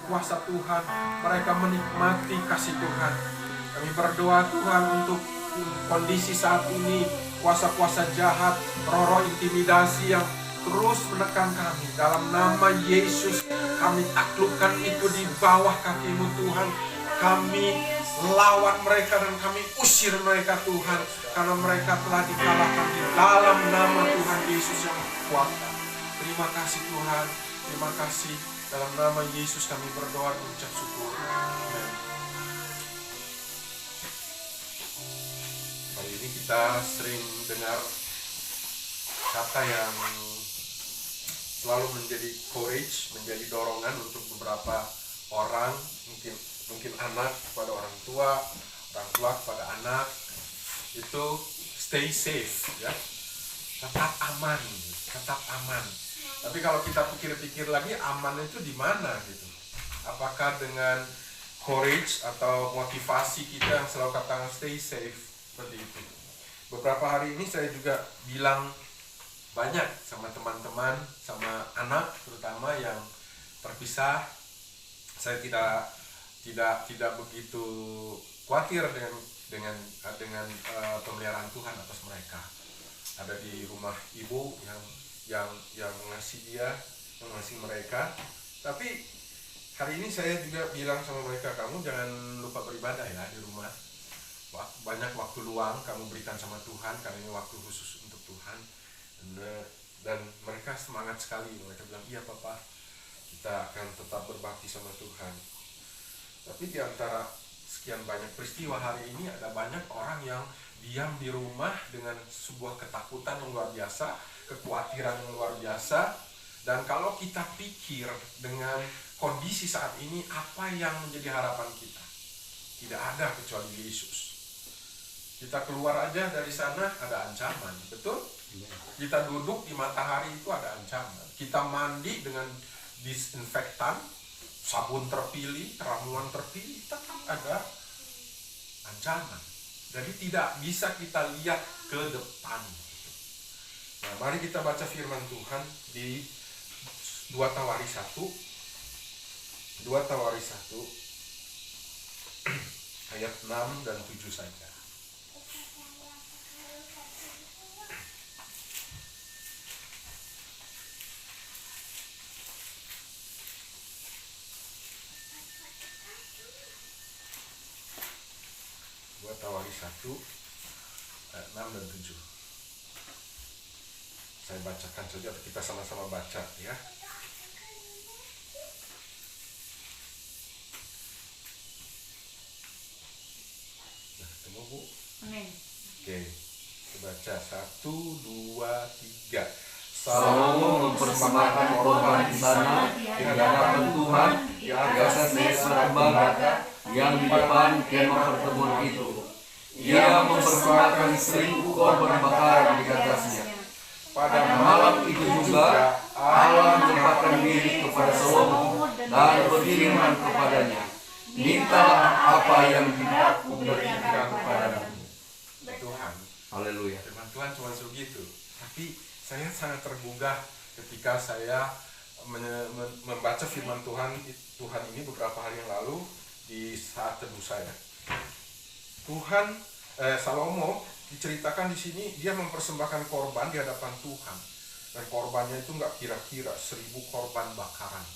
kuasa Tuhan, mereka menikmati kasih Tuhan. Kami berdoa Tuhan untuk kondisi saat ini, kuasa-kuasa jahat, roh-roh intimidasi yang terus menekan kami. Dalam nama Yesus, kami taklukkan itu di bawah kaki-Mu Tuhan. Kami lawan mereka dan kami usir mereka Tuhan, karena mereka telah dikalahkan di dalam nama Tuhan Yesus yang kuasa. Terima kasih Tuhan, terima kasih. Dalam nama Yesus kami berdoa dan ucap syukur. Amen. Hari ini kita sering dengar kata yang selalu menjadi courage, menjadi dorongan untuk beberapa orang, mungkin anak kepada orang tua kepada anak, itu stay safe, ya, tetap aman. Tapi kalau kita pikir-pikir lagi, aman itu di mana gitu? Apakah dengan courage atau motivasi kita yang selalu katakan stay safe seperti itu? Beberapa hari ini saya juga bilang banyak sama teman-teman, sama anak terutama yang terpisah. Saya tidak begitu khawatir dengan pemeliharaan Tuhan atas mereka. Ada di rumah ibu yang mengasihi mereka. Tapi hari ini saya juga bilang sama mereka, kamu jangan lupa beribadah ya di rumah. Banyak waktu luang kamu berikan sama Tuhan, karena ini waktu khusus untuk Tuhan. Dan mereka semangat sekali. Mereka bilang, iya Papa, kita akan tetap berbakti sama Tuhan. Tapi di antara sekian banyak peristiwa hari ini, ada banyak orang yang diam di rumah dengan sebuah ketakutan yang luar biasa, kekhawatiran yang luar biasa. Dan kalau kita pikir dengan kondisi saat ini, apa yang menjadi harapan kita? Tidak ada kecuali Yesus. Kita keluar aja dari sana ada ancaman, betul? Kita duduk di matahari itu ada ancaman. Kita mandi dengan disinfektan, sabun terpilih, ramuan terpilih, tetap ada ancaman. Jadi tidak bisa kita lihat ke depan. Nah, mari kita baca firman Tuhan di 2 Tawari 1 ayat 6 dan 7 saja. Tawari 1 ayat 6 dan 7. Saya bacakan saja, kita sama-sama baca ya. Nah, ketemu Bu? Amin. Oke, kita baca 1, 2, 3. Salomo mempersembahkan korban di sana di hadapan Tuhan di atas desa tembaga yang di depan kemah pertemuan itu. Ia mempersembahkan 1000 korban bakaran di atasnya. Pada malam itu juga Allah menyempatkan diri kepada Salomo dan berfirman kepadanya, mintalah apa yang hendak kuberikan kepadamu. Tuhan, Haleluya. firman Tuhan cuma segitu. Tapi saya sangat tergugah ketika saya membaca firman Tuhan ini beberapa hari yang lalu di saat teduh saya. Salomo diceritakan di sini dia mempersembahkan korban di hadapan Tuhan, dan korbannya itu nggak kira-kira 1000 korban bakaran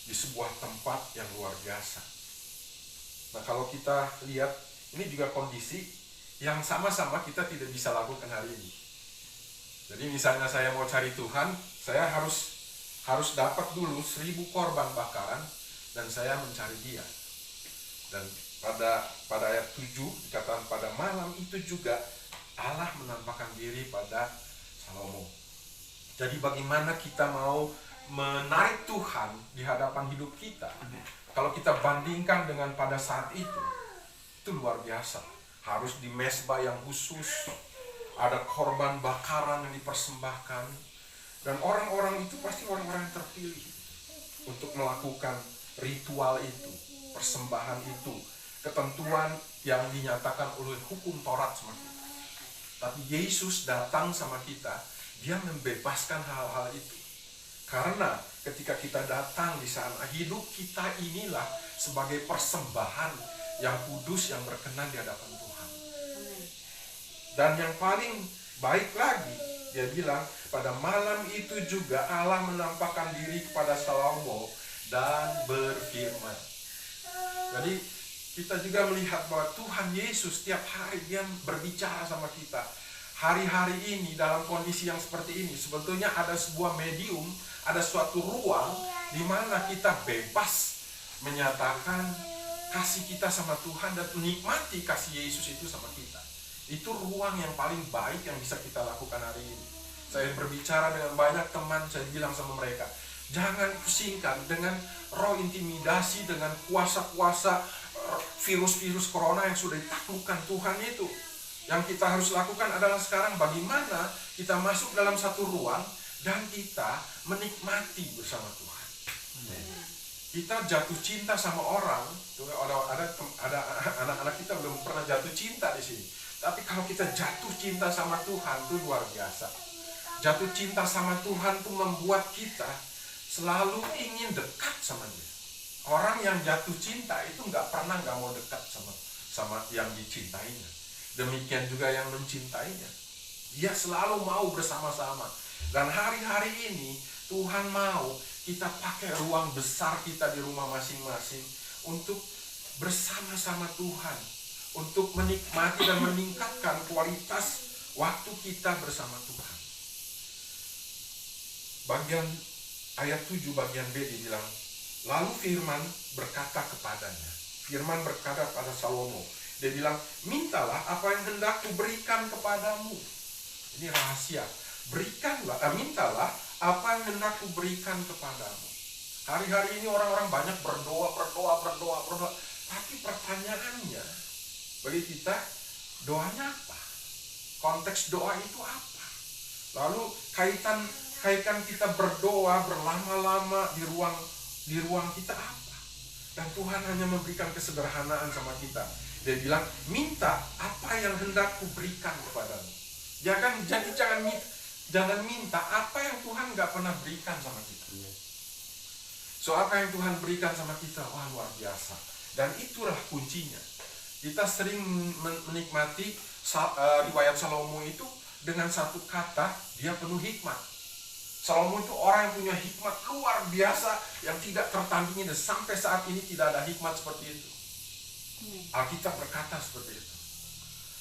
di sebuah tempat yang luar biasa. Nah, kalau kita lihat ini juga kondisi yang sama-sama kita tidak bisa lakukan hari ini. Jadi misalnya saya mau cari Tuhan, saya harus dapat dulu 1000 korban bakaran dan saya mencari Dia. Dan pada ayat 7 dikatakan pada malam itu juga Allah menampakkan diri pada Salomo. Jadi bagaimana kita mau menarik Tuhan di hadapan hidup kita? Kalau kita bandingkan dengan pada saat itu luar biasa. Harus di mezbah yang khusus, ada korban bakaran yang dipersembahkan, dan orang-orang itu pasti orang-orang yang terpilih untuk melakukan ritual itu, persembahan itu, ketentuan yang dinyatakan oleh hukum Taurat seperti itu. Tapi Yesus datang sama kita, Dia membebaskan hal-hal itu. Karena ketika kita datang di sana, hidup kita inilah sebagai persembahan yang kudus, yang berkenan di hadapan Tuhan. Dan yang paling baik lagi, dia bilang pada malam itu juga Allah menampakkan diri kepada Salomo dan berfirman. Jadi kita juga melihat bahwa Tuhan Yesus setiap hari dia berbicara sama kita. Hari-hari ini dalam kondisi yang seperti ini sebetulnya ada sebuah medium, ada suatu ruang di mana kita bebas menyatakan kasih kita sama Tuhan dan menikmati kasih Yesus itu sama kita. Itu ruang yang paling baik yang bisa kita lakukan hari ini. Saya berbicara dengan banyak teman, saya bilang sama mereka, jangan pusingkan dengan roh intimidasi, dengan kuasa-kuasa virus-virus corona yang sudah ditaklukkan Tuhan itu. Yang kita harus lakukan adalah sekarang bagaimana kita masuk dalam satu ruang dan kita menikmati bersama Tuhan. Kita jatuh cinta sama orang, ada anak-anak kita belum pernah jatuh cinta di sini. Tapi kalau kita jatuh cinta sama Tuhan itu luar biasa. Jatuh cinta sama Tuhan itu membuat kita selalu ingin dekat sama Dia. Orang yang jatuh cinta itu nggak mau dekat sama yang dicintainya. Demikian juga yang mencintainya. Dia selalu mau bersama-sama. Dan hari-hari ini Tuhan mau kita pakai ruang besar kita di rumah masing-masing untuk bersama-sama Tuhan. Untuk menikmati dan meningkatkan kualitas waktu kita bersama Tuhan. Bagian ayat 7 bagian B dibilang, lalu Firman berkata kepadanya. Firman berkata pada Salomo. Dia bilang, mintalah apa yang hendak kuberikan kepadamu. Ini rahasia. Mintalah apa yang hendak kuberikan kepadamu. Hari-hari ini orang-orang banyak berdoa. Tapi pertanyaannya, bagi kita, doanya apa? Konteks doa itu apa? Lalu kaitan kita berdoa berlama-lama di ruang kita apa? Dan Tuhan hanya memberikan kesederhanaan sama kita. Dia bilang, minta apa yang hendak kuberikan kepadamu. Jangan minta apa yang Tuhan nggak pernah berikan sama kita. So apa yang Tuhan berikan sama kita, wah luar biasa. Dan itulah kuncinya. Kita sering menikmati riwayat Salomo itu dengan satu kata, dia penuh hikmat. Salomo itu orang yang punya hikmat luar biasa yang tidak tertandingi, dan sampai saat ini tidak ada hikmat seperti itu. Alkitab berkata seperti itu.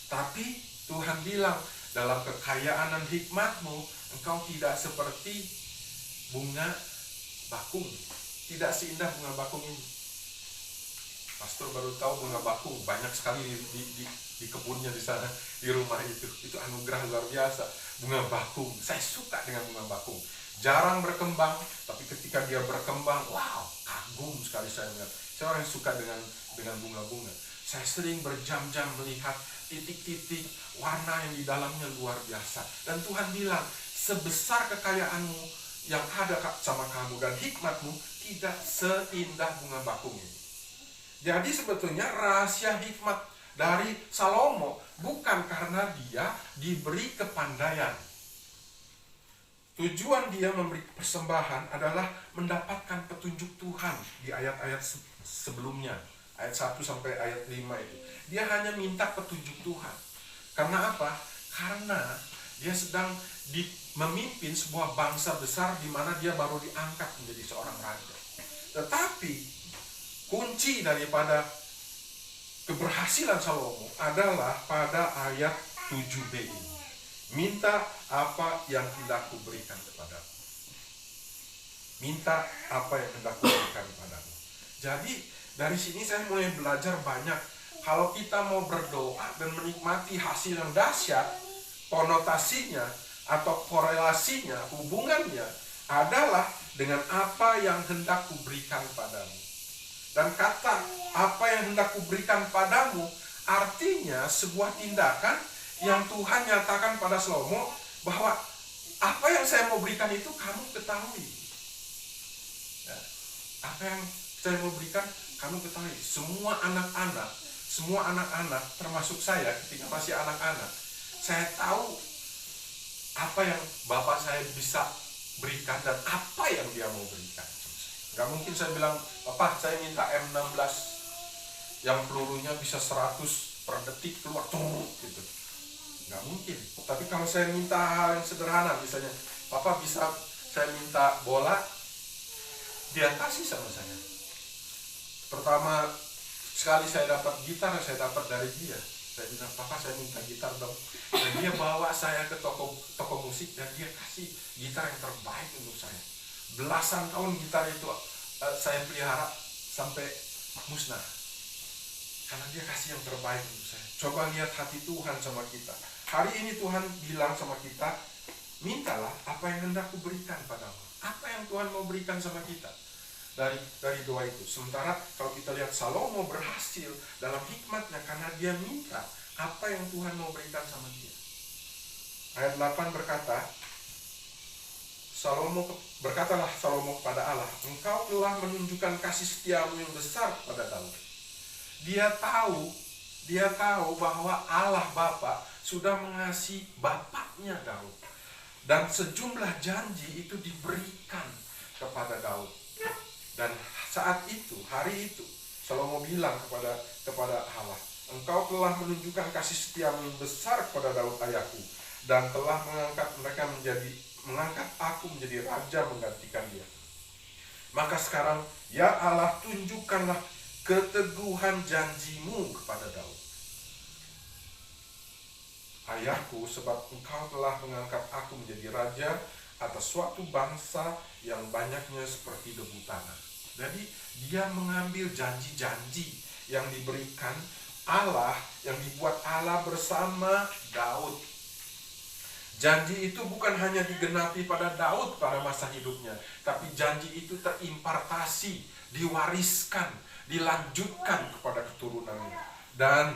Tapi Tuhan bilang, dalam kekayaan dan hikmatmu, engkau tidak seperti bunga bakung. Tidak seindah bunga bakung ini. Pastor baru tahu bunga bakung banyak sekali di kebunnya di sana, di rumah itu. Itu anugerah luar biasa. Bunga bakung, saya suka dengan bunga bakung. Jarang berkembang, tapi ketika dia berkembang, wow, kagum sekali saya melihat. Saya orang yang suka dengan bunga-bunga. Saya sering berjam-jam melihat titik-titik warna yang di dalamnya luar biasa. Dan Tuhan bilang, sebesar kekayaanmu yang ada sama kamu dan hikmatmu tidak seindah bunga bakung ini. Jadi sebetulnya rahasia hikmat dari Salomo bukan karena dia diberi kepandaian. Tujuan dia memberi persembahan adalah mendapatkan petunjuk Tuhan di ayat-ayat sebelumnya. Ayat 1 sampai ayat 5 itu. Dia hanya minta petunjuk Tuhan. Karena apa? Karena dia sedang memimpin sebuah bangsa besar di mana dia baru diangkat menjadi seorang raja. Tetapi kunci daripada keberhasilan Salomo adalah pada ayat 7b ini. Minta apa yang hendak kuberikan kepadamu. Minta apa yang hendak kuberikan kepadamu. Jadi dari sini saya mulai belajar banyak. Kalau kita mau berdoa dan menikmati hasil yang dahsyat, konotasinya atau korelasinya, hubungannya adalah dengan apa yang hendak kuberikan padamu. Dan kata apa yang hendak kuberikan padamu artinya sebuah tindakan yang Tuhan nyatakan pada Salomo bahwa apa yang saya mau berikan itu kamu ketahui. Ya, apa yang saya mau berikan kamu ketahui. Semua anak-anak termasuk saya ketika masih anak-anak, saya tahu apa yang Bapak saya bisa berikan dan apa yang dia mau berikan. Nggak mungkin saya bilang, Papa saya minta M16 yang pelurunya bisa 100 per detik keluar gitu. Nggak mungkin. Tapi kalau saya minta hal yang sederhana, misalnya Papa bisa saya minta bola, dia kasih sama saya. Pertama sekali saya dapat gitar, saya dapat dari dia. Saya bilang, Papa saya minta gitar dong. Dan dia bawa saya ke toko musik dan dia kasih gitar yang terbaik untuk saya. Belasan tahun gitar itu saya pelihara sampai musnah. Karena dia kasih yang terbaik untuk saya. Coba lihat hati Tuhan sama kita. Hari ini Tuhan bilang sama kita, mintalah apa yang hendak kuberikan padamu. Apa yang Tuhan mau berikan sama kita dari doa itu. Sementara kalau kita lihat Salomo berhasil dalam hikmatnya karena dia minta apa yang Tuhan mau berikan sama dia. Ayat 8 berkata, berkatalah Salomo kepada Allah, Engkau telah menunjukkan kasih setiamu yang besar pada Daud. Dia tahu bahwa Allah Bapa sudah mengasihi bapaknya Daud. Dan sejumlah janji itu diberikan kepada Daud. Dan saat itu, hari itu, Salomo bilang kepada Allah, Engkau telah menunjukkan kasih setiamu yang besar kepada Daud ayahku, dan telah mengangkat aku menjadi raja menggantikan dia. Maka sekarang, ya Allah, tunjukkanlah keteguhan janjimu kepada Daud ayahku, sebab engkau telah mengangkat aku menjadi raja atas suatu bangsa yang banyaknya seperti debu tanah. Jadi dia mengambil janji-janji yang diberikan Allah, yang dibuat Allah bersama Daud. Janji itu bukan hanya digenapi pada Daud pada masa hidupnya, tapi janji itu terimpartasi, diwariskan, dilanjutkan kepada keturunannya. Dan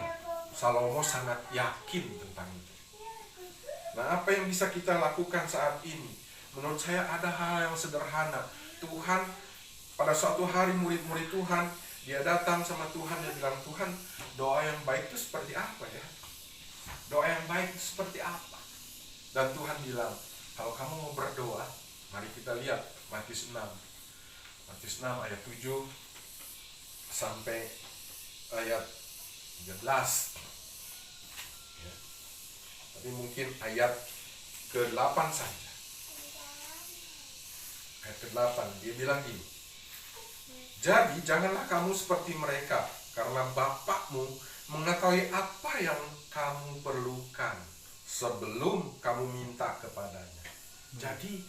Salomo sangat yakin tentang itu. Nah, apa yang bisa kita lakukan saat ini? Menurut saya ada hal yang sederhana. Tuhan, pada suatu hari murid-murid Tuhan, dia datang sama Tuhan, dia bilang, Tuhan, doa yang baik itu seperti apa ya? Doa yang baik itu seperti apa? Dan Tuhan bilang, kalau kamu mau berdoa, mari kita lihat Matius 6. Matius 6 ayat 7 sampai ayat 13. Ya. Tapi mungkin ayat ke-8 saja. Ayat ke-8, dia bilang gini, jadi janganlah kamu seperti mereka, karena Bapakmu mengetahui apa yang kamu perlukan sebelum kamu minta kepadanya. Jadi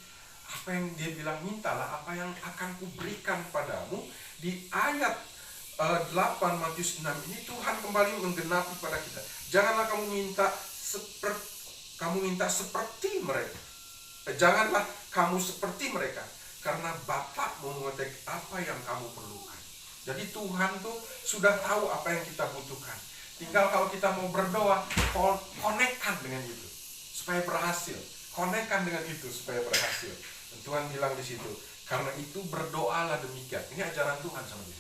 apa yang dia bilang, mintalah apa yang akan kuberikan padamu. Di ayat 8 Matius 6 ini Tuhan kembali menggenapi pada kita. Janganlah kamu minta seperti mereka. Janganlah kamu seperti mereka, karena Bapakmu mengetahui apa yang kamu perlukan. Jadi Tuhan tuh sudah tahu apa yang kita butuhkan. Tinggal kalau kita mau berdoa, konekkan dengan itu supaya berhasil. Konekkan dengan itu supaya berhasil. Dan Tuhan bilang di situ, karena itu berdoalah demikian. Ini ajaran Tuhan sama dia.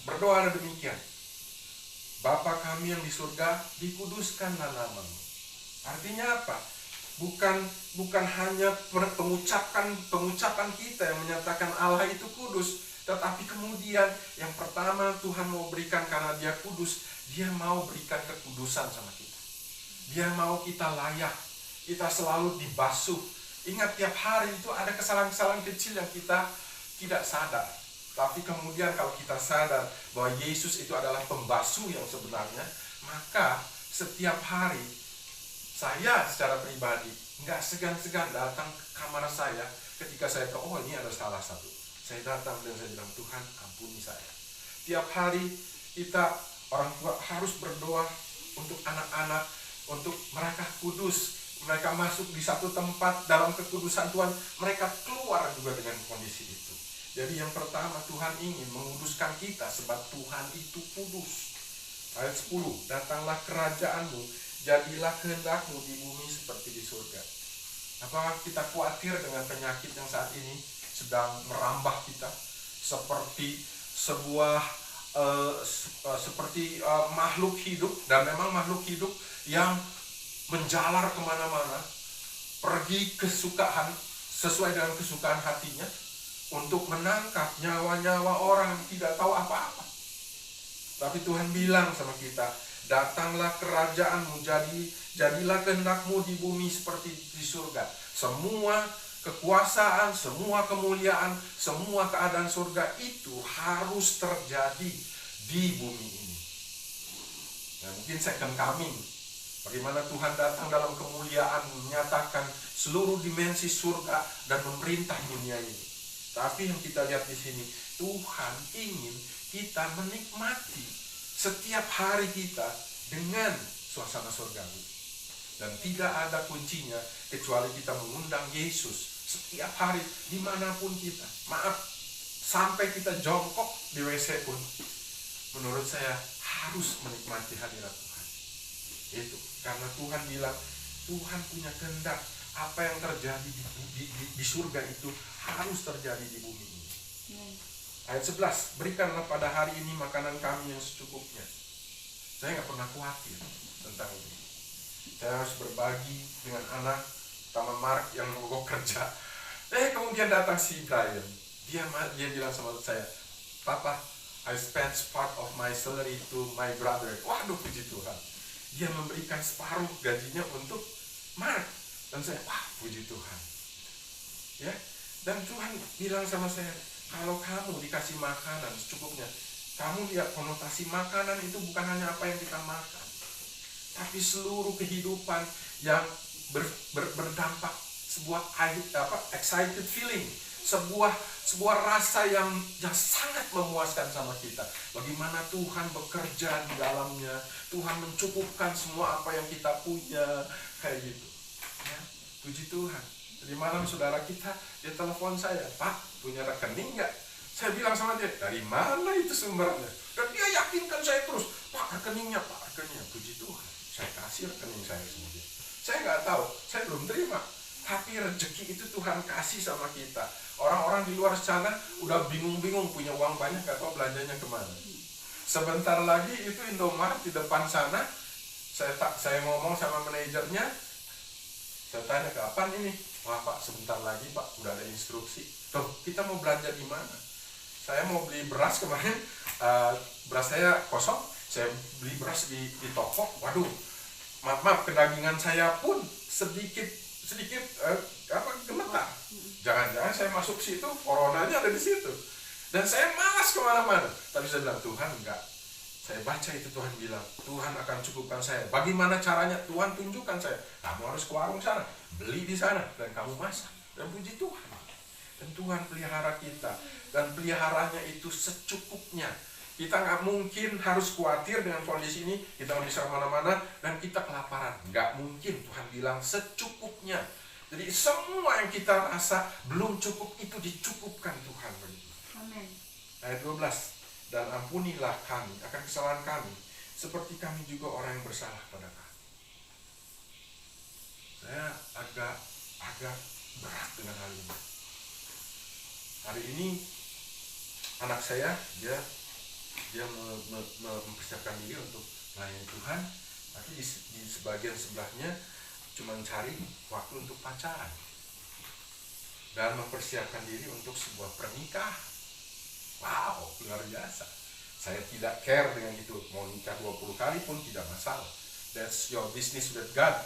Berdoalah demikian. Bapa kami yang di surga, dikuduskanlah namamu. Artinya apa? Bukan hanya pengucapan kita yang menyatakan Allah itu kudus, tetapi kemudian yang pertama Tuhan mau berikan karena dia kudus, dia mau berikan kekudusan sama kita. Dia mau kita layak, kita selalu dibasuh. Ingat, tiap hari itu ada kesalahan-kesalahan kecil yang kita tidak sadar. Tapi kemudian kalau kita sadar bahwa Yesus itu adalah pembasuh yang sebenarnya, maka setiap hari saya secara pribadi nggak segan-segan datang ke kamar saya ketika saya tahu, oh ini ada salah satu. Saya datang dan saya bilang, Tuhan ampuni saya. Tiap hari kita orang tua harus berdoa untuk anak-anak, untuk mereka kudus. Mereka masuk di satu tempat dalam kekudusan Tuhan, mereka keluar juga dengan kondisi itu. Jadi yang pertama, Tuhan ingin menguduskan kita sebab Tuhan itu kudus. Ayat 10, datanglah kerajaanmu, jadilah kehendakmu di bumi seperti di surga. Apakah kita khawatir dengan penyakit yang saat ini sedang merambah kita seperti sebuah makhluk hidup, dan memang makhluk hidup yang menjalar kemana-mana, pergi kesukaan sesuai dengan kesukaan hatinya untuk menangkap nyawa-nyawa orang yang tidak tahu apa-apa. Tapi Tuhan bilang sama kita, datanglah kerajaanmu, jadilah kehendakmu di bumi seperti di surga. Semua kekuasaan, semua kemuliaan, semua keadaan surga itu harus terjadi di bumi ini. Nah, mungkin second coming, bagaimana Tuhan datang dalam kemuliaan, menyatakan seluruh dimensi surga dan memerintah dunia ini. Tapi yang kita lihat di sini, Tuhan ingin kita menikmati setiap hari kita dengan suasana surgawi. Dan tidak ada kuncinya kecuali kita mengundang Yesus setiap hari dimanapun kita. Maaf, sampai kita jongkok di WC pun, menurut saya harus menikmati hadirat Tuhan. Itu karena Tuhan bilang, Tuhan punya kehendak, apa yang terjadi di surga itu harus terjadi di bumi ini. Ayat 11, berikanlah pada hari ini makanan kami yang secukupnya. Saya nggak pernah khawatir tentang ini. Saya harus berbagi dengan anak, sama Mark yang mogok kerja. Kemudian datang si Brian. Dia bilang sama saya, Papa, I spent part of my salary to my brother. Waduh, puji Tuhan. Dia memberikan separuh gajinya untuk Mark. Dan saya, wah, puji Tuhan. Ya, dan Tuhan bilang sama saya, kalau kamu dikasih makanan secukupnya, kamu lihat konotasi makanan itu bukan hanya apa yang kita makan, tapi seluruh kehidupan yang berdampak sebuah excited feeling, sebuah rasa yang sangat memuaskan sama kita. Bagaimana Tuhan bekerja di dalamnya, Tuhan mencukupkan semua apa yang kita punya, kayak gitu. Ya, puji Tuhan. Jadi malam saudara kita, dia telepon saya, Pak, punya rekening nggak? Saya bilang sama dia, dari mana itu sumbernya? Dan dia yakinkan saya terus, Pak, rekeningnya, puji Tuhan. Saya kasih rekening saya sama dia. Saya nggak tahu, saya belum terima. Tapi rezeki itu Tuhan kasih sama kita. Orang-orang di luar sana udah bingung-bingung, punya uang banyak, nggak tahu belanjanya kemana. Sebentar lagi itu Indomaret di depan sana, saya ngomong sama manajernya, saya tanya, kapan ini? Wah Pak, sebentar lagi Pak, udah ada instruksi. Tuh, kita mau belanja di mana? Saya mau beli beras kemarin, beras saya kosong, saya beli beras di toko. Waduh, maaf, kedagingan saya pun sedikit gemetar. Jangan-jangan saya masuk situ, coronanya ada di situ. Dan saya malas kemana-mana. Tapi saya bilang, Tuhan enggak. Saya baca itu Tuhan bilang, Tuhan akan cukupkan saya. Bagaimana caranya? Tuhan tunjukkan saya. Kamu harus ke warung sana, beli di sana, dan kamu masak. Dan puji Tuhan. Dan Tuhan pelihara kita. Dan peliharanya itu secukupnya. Kita nggak mungkin harus khawatir dengan kondisi ini, kita nggak bisa kemana-mana, dan kita kelaparan. Nggak mungkin, Tuhan bilang secukupnya. Jadi semua yang kita rasa belum cukup, itu dicukupkan Tuhan. Amin. Ayat 12. Dan ampunilah kami akan kesalahan kami, seperti kami juga orang yang bersalah pada kami. Saya agak berat dengan hal ini. Hari ini anak saya dia mempersiapkan diri untuk melayani Tuhan, tapi di sebagian sebelahnya cuma cari waktu untuk pacaran dan mempersiapkan diri untuk sebuah pernikahan. Wow, luar biasa. Saya tidak care dengan itu. Mau nikah 20 kali pun tidak masalah. That's your business with God.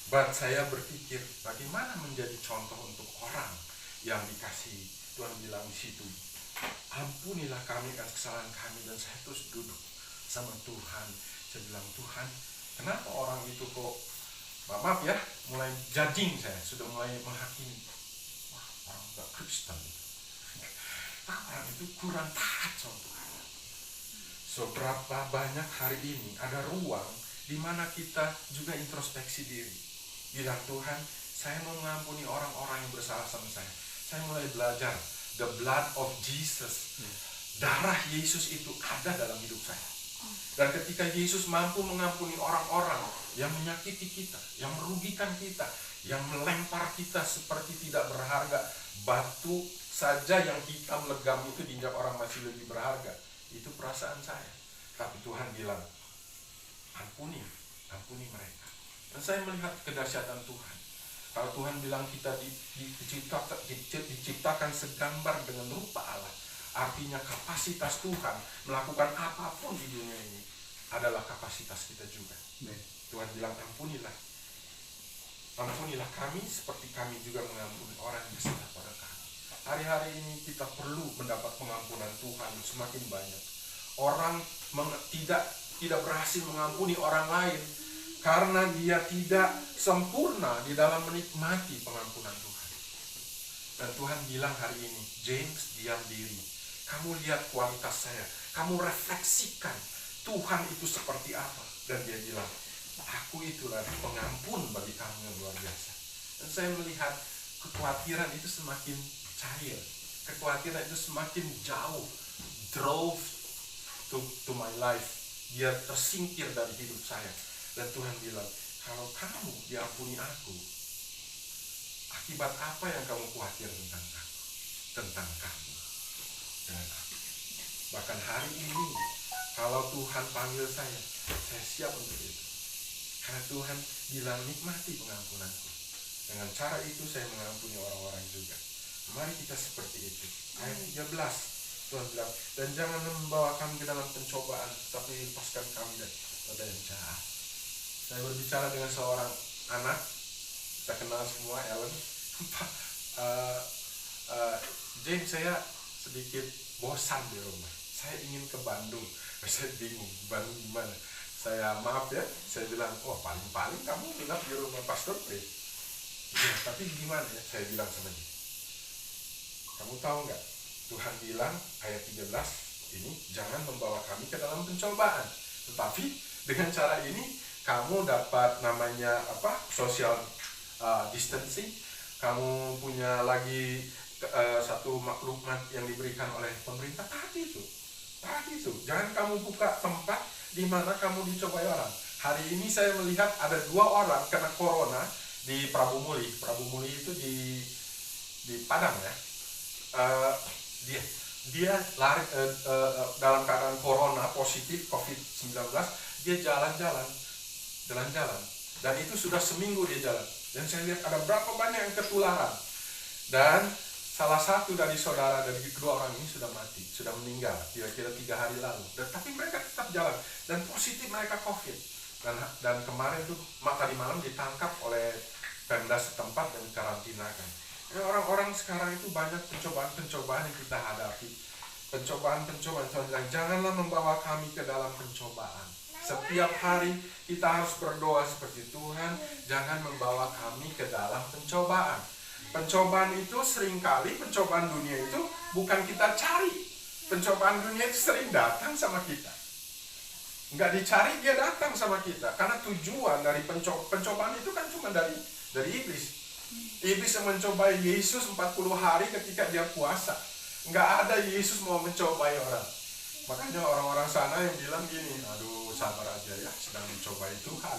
But saya berpikir, bagaimana menjadi contoh untuk orang yang dikasih. Tuhan bilang di situ, ampunilah kami akan kesalahan kami. Dan saya terus duduk sama Tuhan. Saya bilang, Tuhan, kenapa orang itu kok, maaf ya, mulai judging saya, sudah mulai menghakimi. Wah, orang gak Kristen. Orang itu kurang taat sama Tuhan. Seberapa banyak hari ini ada ruang di mana kita juga introspeksi diri. Bilang, Tuhan, saya mau mengampuni orang-orang yang bersalah sama saya. Saya mulai belajar the blood of Jesus. Darah Yesus itu ada dalam hidup saya. Dan ketika Yesus mampu mengampuni orang-orang yang menyakiti kita, yang merugikan kita, yang melempar kita seperti tidak berharga, batu saja yang hitam legam itu diinjak orang masih lebih berharga. Itu perasaan saya. Tapi Tuhan bilang, ampuni mereka. Dan saya melihat kedahsyatan Tuhan. Kalau Tuhan bilang kita diciptakan segambar dengan rupa Allah, artinya kapasitas Tuhan melakukan apapun di dunia ini adalah kapasitas kita juga. Tuhan bilang ampunilah kami seperti kami juga mengampuni orang yang bersalah pada kami. Hari-hari ini kita perlu mendapat pengampunan Tuhan semakin banyak. Orang tidak berhasil mengampuni orang lain karena dia tidak sempurna di dalam menikmati pengampunan Tuhan. Dan Tuhan bilang hari ini, James, diam diri. Kamu lihat kualitas saya. Kamu refleksikan Tuhan itu seperti apa. Dan dia bilang, aku itulah pengampun bagi kamu yang luar biasa. Dan saya melihat kekhawatiran itu semakin cair. Kekhawatiran itu semakin jauh. Drove to my life. Dia tersingkir dari hidup saya. Dan Tuhan bilang, kalau kamu diampuni aku, akibat apa yang kamu khawatir tentang aku? Tentang kamu. Dengan aku. Bahkan hari ini, kalau Tuhan panggil saya siap untuk itu. Karena Tuhan bilang nikmati pengampunanku. Dengan cara itu saya mengampuni orang-orang juga. Mari kita seperti itu. Ayat 13, Tuhan bilang, dan jangan membawa kami ke dalam pencobaan, tapi lepaskan kami dari yang jahat. Saya berbicara dengan seorang anak, kita kenal semua, Ellen. James, saya sedikit bosan di rumah. Saya ingin ke Bandung. Saya bingung, Bandung gimana? Saya maaf ya, saya bilang, paling-paling kamu nginap di rumah Pastor P. Ya, tapi gimana ya? Saya bilang sama dia. Kamu tahu nggak? Tuhan bilang ayat 13 ini, jangan membawa kami ke dalam pencobaan. Tetapi dengan cara ini kamu dapat namanya social distancing. Kamu punya lagi satu maklumat yang diberikan oleh pemerintah. Taati itu. Jangan kamu buka tempat di mana kamu dicobai orang. Hari ini saya melihat ada 2 orang kena corona di Prabu Muli. Prabu Muli itu di Padang ya. Dia lari dalam keadaan corona positif COVID-19. Dia jalan-jalan, dan itu sudah seminggu dia jalan. Dan saya lihat ada berapa banyak yang ketularan. Dan salah satu dari saudara dari kedua orang ini sudah mati, sudah meninggal kira-kira 3 hari lalu. Tapi mereka tetap jalan dan positif mereka COVID. Dan kemarin tuh tadi malam ditangkap oleh Pemda setempat dan dikarantinakan. Orang-orang sekarang itu banyak pencobaan-pencobaan yang kita hadapi. Pencobaan-pencobaan. Tuhan bilang, janganlah membawa kami ke dalam pencobaan. Setiap hari kita harus berdoa seperti Tuhan, jangan membawa kami ke dalam pencobaan. Pencobaan itu seringkali, pencobaan dunia itu bukan kita cari. Pencobaan dunia itu sering datang sama kita. Nggak dicari, dia datang sama kita. Karena tujuan dari pencobaan itu kan cuma dari iblis. Iblis yang mencobai Yesus 40 hari ketika dia puasa. Nggak ada Yesus mau mencobai orang. Makanya orang-orang sana yang bilang gini, aduh sabar aja ya, sedang mencobai Tuhan.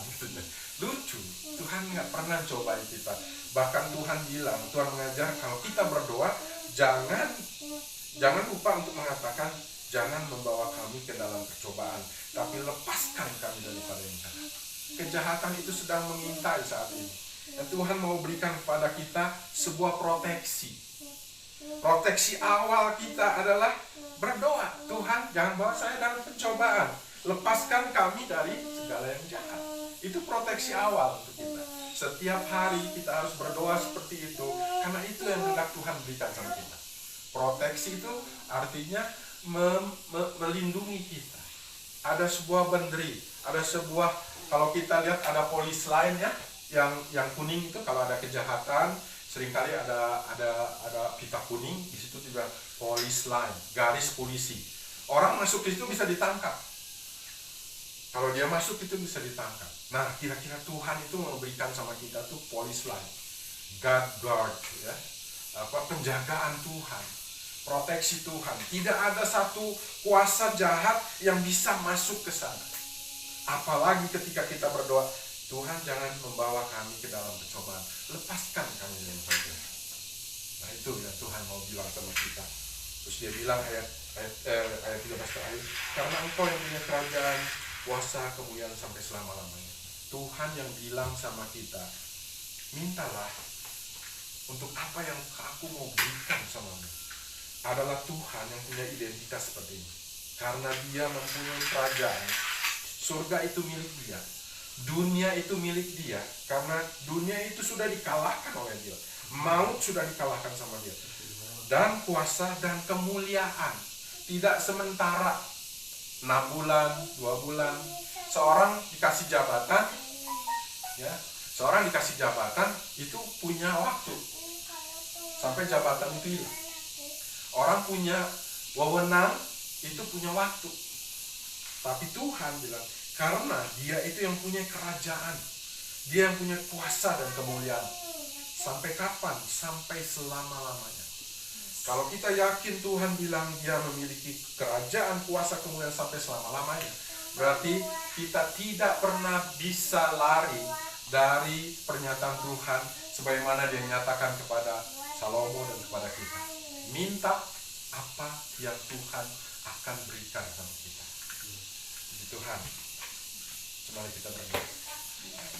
Lucu, Tuhan nggak pernah cobai kita. Bahkan Tuhan bilang, Tuhan mengajar kalau kita berdoa, jangan lupa untuk mengatakan, jangan membawa kami ke dalam percobaan, tapi lepaskan kami daripada yang jahat. Kejahatan itu sedang mengintai saat ini. Dan Tuhan mau berikan kepada kita sebuah proteksi. Proteksi awal kita adalah berdoa. Tuhan, jangan bawa saya dalam pencobaan. Lepaskan kami dari segala yang jahat. Itu proteksi awal untuk kita. Setiap hari kita harus berdoa seperti itu. Karena itu yang hendak Tuhan berikan sama kita. Proteksi itu artinya melindungi kita. Ada sebuah benderi. Ada sebuah, kalau kita lihat ada polis lain ya. Yang kuning itu kalau ada kejahatan, seringkali ada pita kuning, di situ juga police line, garis polisi. Orang masuk ke situ bisa ditangkap. Kalau dia masuk itu bisa ditangkap. Nah, kira-kira Tuhan itu memberikan sama kita tuh police line, God guard, ya, penjagaan Tuhan, proteksi Tuhan. Tidak ada satu kuasa jahat yang bisa masuk ke sana. Apalagi ketika kita berdoa, Tuhan jangan membawa kami ke dalam pencobaan, lepaskan kami dari pencobaan. Nah itu yang Tuhan mau bilang sama kita. Terus dia bilang ayat 13 terakhir, karena engkau yang punya kerajaan, kuasa, kemuliaan sampai selama-lamanya. Tuhan yang bilang sama kita, mintalah untuk apa yang aku mau berikan samamu. Adalah Tuhan yang punya identitas seperti ini. Karena dia mempunyai kerajaan. Surga itu milik dia. Dunia itu milik dia. Karena dunia itu sudah dikalahkan oleh dia. Maut sudah dikalahkan sama dia. Dan kuasa dan kemuliaan. Tidak sementara. 6 bulan, 2 bulan. Seorang dikasih jabatan. Ya, seorang dikasih jabatan itu punya waktu. Sampai jabatan itu hilang. Orang punya wewenang itu punya waktu. Tapi Tuhan bilang, karena dia itu yang punya kerajaan, dia yang punya kuasa dan kemuliaan. Sampai kapan? Sampai selama-lamanya. Kalau kita yakin Tuhan bilang dia memiliki kerajaan, kuasa, kemuliaan sampai selama-lamanya, berarti kita tidak pernah bisa lari dari pernyataan Tuhan sebagaimana dia nyatakan kepada Salomo dan kepada kita. Minta apa yang Tuhan akan berikan sama kita. Puji Tuhan. Mari kita berdoa.